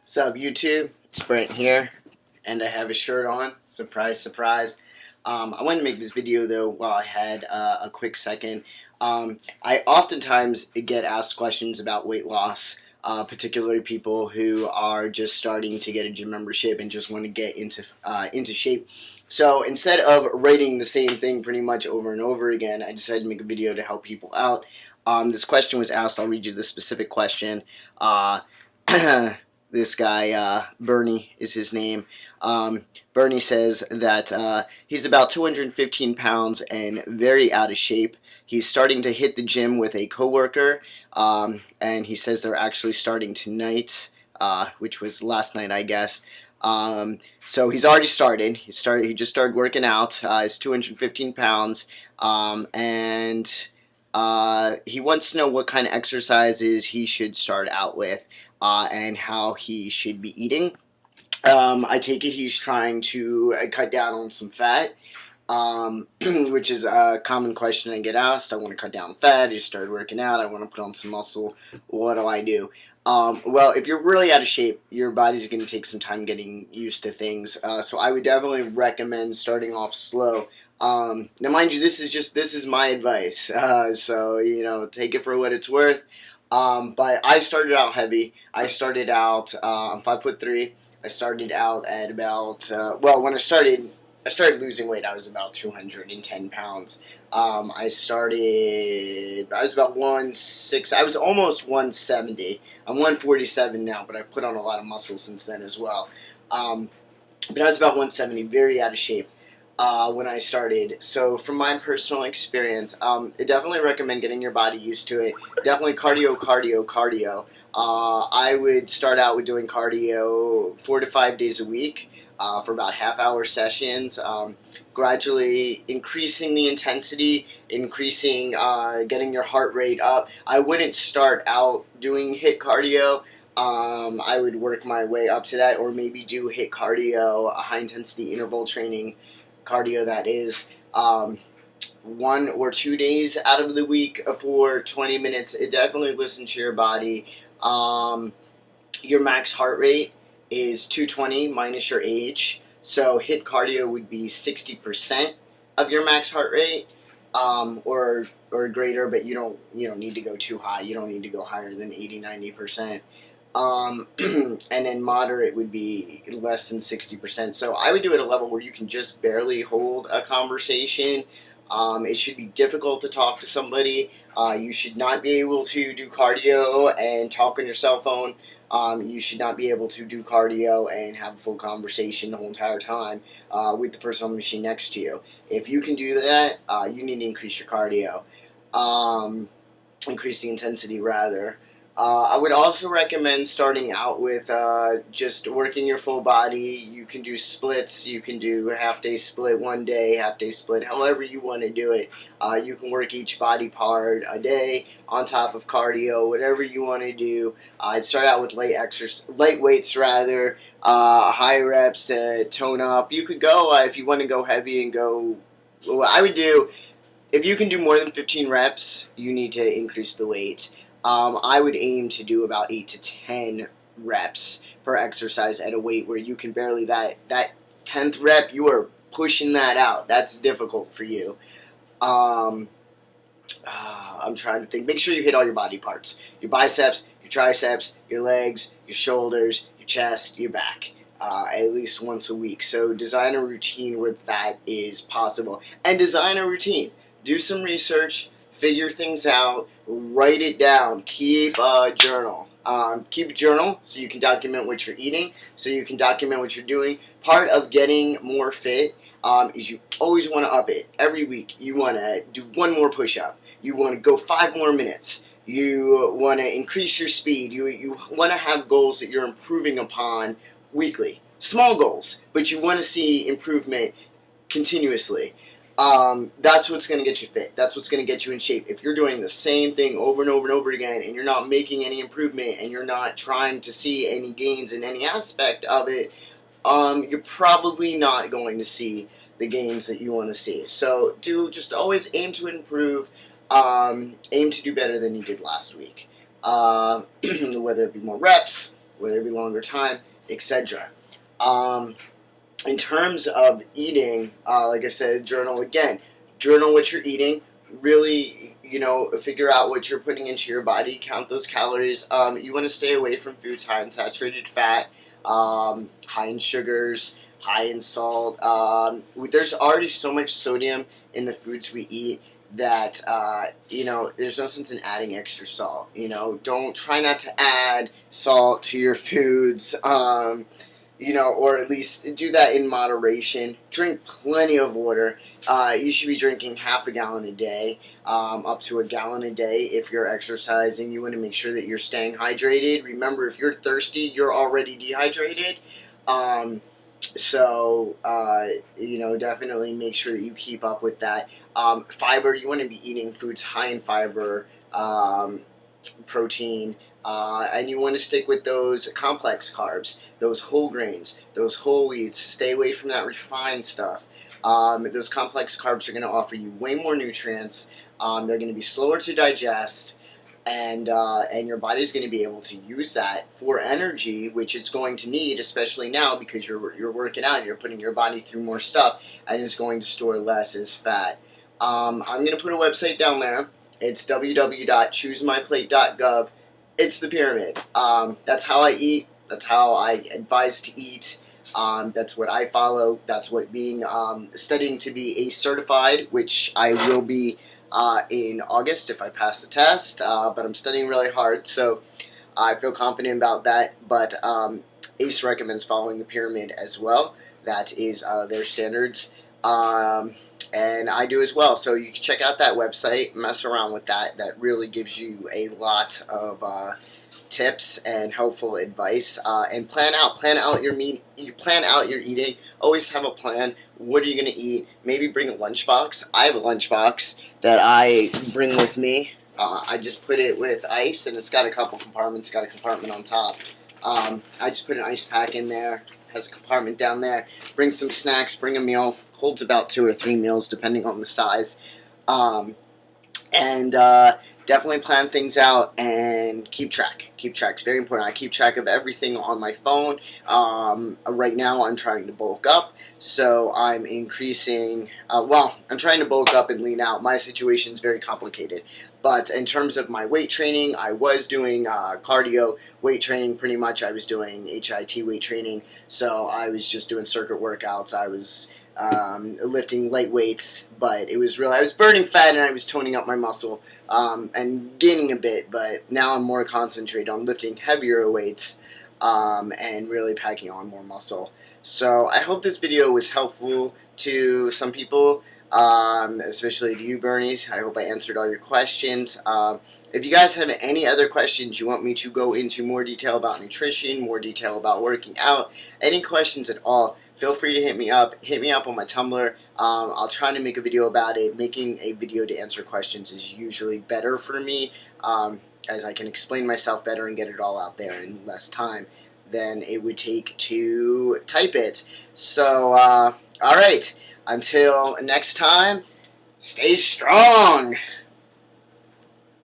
What's up, YouTube? It's Brent here, and I have a shirt on. Surprise, surprise. I wanted to make this video, though, while I had a quick second. I oftentimes get asked questions about weight loss, particularly people who are just starting to get a gym membership and just want to get into shape. So instead of writing the same thing pretty much over and over again, I decided to make a video to help people out. This question was asked. I'll read you the specific question. This guy, Bernie is his name. Bernie says that he's about 215 pounds and very out of shape. He's starting to hit the gym with a coworker, and he says they're actually starting tonight, which was last night, I guess. So he's already started. He just started working out. He's 215 pounds, and he wants to know what kind of exercises he should start out with. And how he should be eating. I take it he's trying to cut down on some fat, which is a common question I get asked. I want to cut down fat. I just started working out. I want to put on some muscle. What do I do? Well, if you're really out of shape, your body's going to take some time getting used to things. So I would definitely recommend starting off slow. Now, mind you, this is my advice. So take it for what it's worth. But I started out heavy. I started out, I'm 5'3". I started out at about, when I started losing weight, I was about 210 pounds. I was about 160, I was almost 170. I'm 147 now, but I put on a lot of muscle since then as well. But I was about 170, very out of shape. When I started. So from my personal experience, I definitely recommend getting your body used to it. Definitely cardio. I would start out with doing cardio 4 to 5 days a week for about half-hour sessions, gradually increasing the intensity, getting your heart rate up. I wouldn't start out doing HIIT cardio. I would work my way up to that, or maybe do HIIT cardio, a high-intensity interval training cardio, that is, 1 or 2 days out of the week for 20 minutes. It definitely listen to your body. Your max heart rate is 220 minus your age. So HIIT cardio would be 60% of your max heart rate, or greater, but you don't need to go too high. You don't need to go higher than 80-90%. And then moderate would be less than 60%. So I would do it at a level where you can just barely hold a conversation. It should be difficult to talk to somebody. You should not be able to do cardio and talk on your cell phone. You should not be able to do cardio and have a full conversation the whole entire time with the person on the machine next to you. If you can do that, you need to increase your cardio. Increase the intensity, rather. I would also recommend starting out with just working your full body. You can do splits. You can do a half-day split one day, half-day split, however you want to do it. You can work each body part a day on top of cardio, whatever you want to do. I'd start out with light weights, rather, high reps to tone up. You could go, if you want to go heavy and go, what I would do, if you can do more than 15 reps, you need to increase the weight. I would aim to do about 8 to 10 reps per exercise at a weight where you can barely, that 10th rep, you are pushing that out. That's difficult for you. I'm trying to think. Make sure you hit all your body parts. Your biceps, your triceps, your legs, your shoulders, your chest, your back. At least once a week. So design a routine where that is possible. And design a routine. Do some research. Figure things out, write it down, keep a journal. Keep a journal so you can document what you're eating, so you can document what you're doing. Part of getting more fit is you always want to up it. Every week you want to do 1 more push-up. You want to go 5 more minutes. You want to increase your speed. You want to have goals that you're improving upon weekly. Small goals, but you want to see improvement continuously. That's what's going to get you fit. That's what's going to get you in shape. If you're doing the same thing over and over and over again, and you're not making any improvement, and you're not trying to see any gains in any aspect of it, you're probably not going to see the gains that you want to see. So just always aim to improve, aim to do better than you did last week. Whether it be more reps, whether it be longer time, etc. In terms of eating, like I said, journal again. Journal what you're eating. Really, figure out what you're putting into your body. Count those calories. You want to stay away from foods high in saturated fat, high in sugars, high in salt. There's already so much sodium in the foods we eat that there's no sense in adding extra salt. Don't try not to add salt to your foods. Or at least do that in moderation. Drink plenty of water. You should be drinking half a gallon a day, up to a gallon a day. If you're exercising, you want to make sure that you're staying hydrated. Remember, if you're thirsty, you're already dehydrated. Definitely make sure that you keep up with that. Fiber, you want to be eating foods high in fiber, protein, and you want to stick with those complex carbs, those whole grains, those whole wheats. Stay away from that refined stuff. Those complex carbs are going to offer you way more nutrients. They're going to be slower to digest, and your body's going to be able to use that for energy, which it's going to need, especially now because you're working out, you're putting your body through more stuff, and it's going to store less as fat. I'm going to put a website down there. It's www.choosemyplate.gov. It's the pyramid. That's how I eat. That's how I advise to eat. That's what I follow. That's what being studying to be a certified, which I will be in August if I pass the test. But I'm studying really hard, so I feel confident about that. But ACE recommends following the pyramid as well. That is their standards. And I do as well. So you can check out that website, mess around with that. That really gives you a lot of tips and helpful advice. And plan out your eating. Always have a plan. What are you going to eat? Maybe bring a lunchbox. I have a lunchbox that I bring with me. I just put it with ice, and it's got a couple compartments. Got a compartment on top. I just put an ice pack in there. Has a compartment down there. Bring some snacks. Bring a meal. Holds about 2 or 3 meals depending on the size. Definitely plan things out and keep track. Keep track. It's very important. I keep track of everything on my phone. Right now I'm trying to bulk up, so I'm increasing. I'm trying to bulk up and lean out. My situation is very complicated. But in terms of my weight training, I was doing cardio weight training pretty much. I was doing HIIT weight training, so I was just doing circuit workouts. I was lifting light weights, but I was burning fat and I was toning up my muscle and gaining a bit, but now I'm more concentrated on lifting heavier weights and really packing on more muscle. So I hope this video was helpful to some people, especially to you, Bernice. I hope I answered all your questions. If you guys have any other questions you want me to go into more detail about nutrition, more detail about working out, any questions at all, feel free to hit me up. Hit me up on my Tumblr. I'll try to make a video about it. Making a video to answer questions is usually better for me, as I can explain myself better and get it all out there in less time than it would take to type it. So, alright, until next time, stay strong!